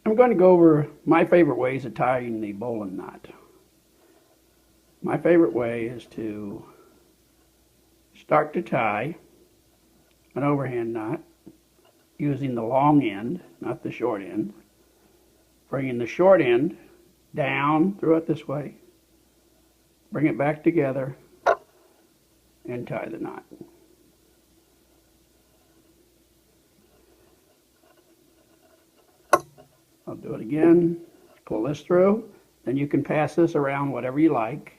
I'm going to go over my favorite ways of tying the bowline knot. My favorite way is to start to tie an overhand knot using the long end, not the short end. Bringing the short end down through it this way, bring it back together, and tie the knot. I'll do it again. Pull this through. Then you can pass this around whatever you like.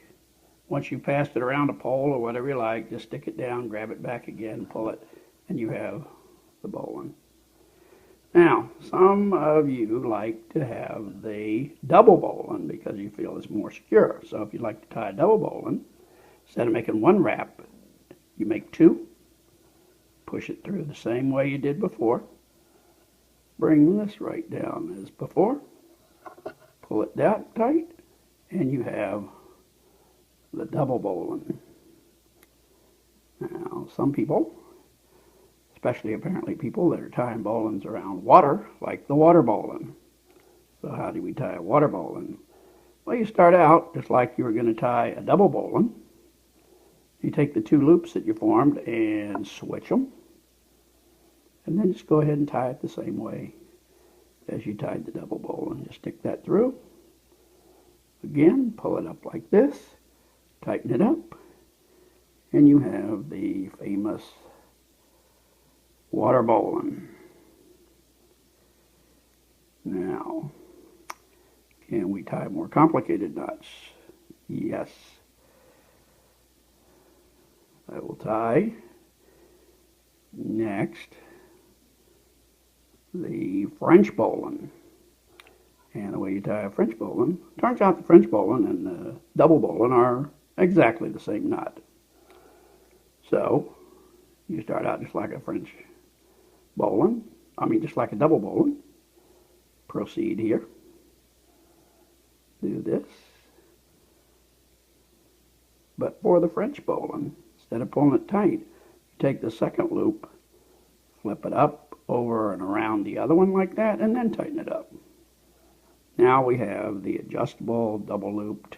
Once you've passed it around a pole or whatever you like, just stick it down, grab it back again, pull it, and you have the bowline. Now, some of you like to have the double bowline because you feel it's more secure. So if you'd like to tie a double bowline, instead of making one wrap, you make two. Push it through the same way you did before. Bring this right down as before. Pull it down tight, and you have the double bowline. Now, some people, especially apparently people that are tying bowlines around water, like the water bowline. So how do we tie a water bowline? Well, you start out just like you were going to tie a double bowline. You take the two loops that you formed and switch them. And then just go ahead and tie it the same way as you tied the double bowline. Just stick that through. Again, pull it up like this. Tighten it up. And you have the famous water bowline. Now, can we tie more complicated knots? Yes. I will tie next the French bowline. And the way you tie a French bowline, turns out the French bowline and the double bowline are exactly the same knot. So, you start out just like a French bowline, just like a double bowline. Proceed here. Do this. But for the French bowline, instead of pulling it tight, you take the second loop, flip it up, over and around the other one like that, and then tighten it up. Now we have the adjustable, double looped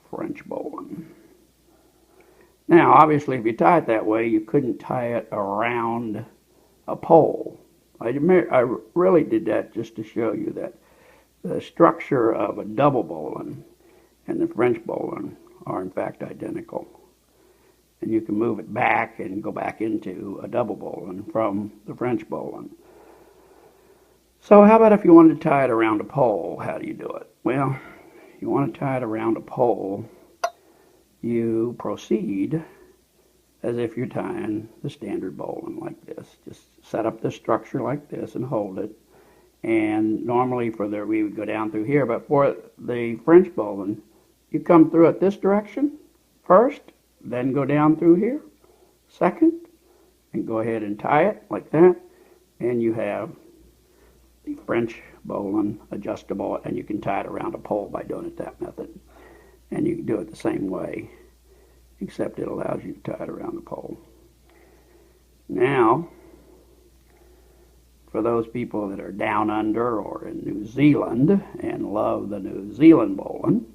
French bowline. Now, obviously, if you tie it that way, you couldn't tie it around a pole. I really did that just to show you that the structure of a double bowline and the French bowline are in fact identical. And you can move it back and go back into a double bowline from the French bowline. So how about if you wanted to tie it around a pole? How do you do it? Well, if you want to tie it around a pole, you proceed as if you're tying the standard bowline like this. Just set up the structure like this and hold it. And normally we would go down through here, but for the French bowline, you come through it this direction first, then go down through here second, and go ahead and tie it like that, and you have the French bowline adjustable, and you can tie it around a pole by doing it that method. And you can do it the same way, except it allows you to tie it around the pole. Now, for those people that are down under or in New Zealand and love the New Zealand bowline,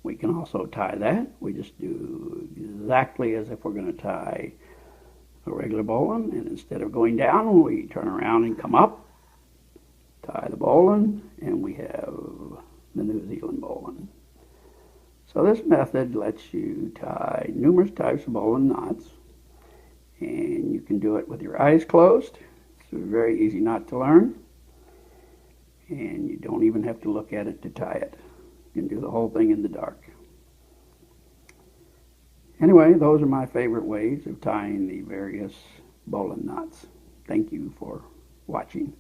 we can also tie that. We just do exactly as if we're going to tie a regular bowline, and instead of going down, we turn around and come up, tie the bowline, and we have the New Zealand bowline. So this method lets you tie numerous types of bowline knots, and you can do it with your eyes closed. It's a very easy knot to learn, and you don't even have to look at it to tie it. You can do the whole thing in the dark. Anyway, those are my favorite ways of tying the various bowline knots. Thank you for watching.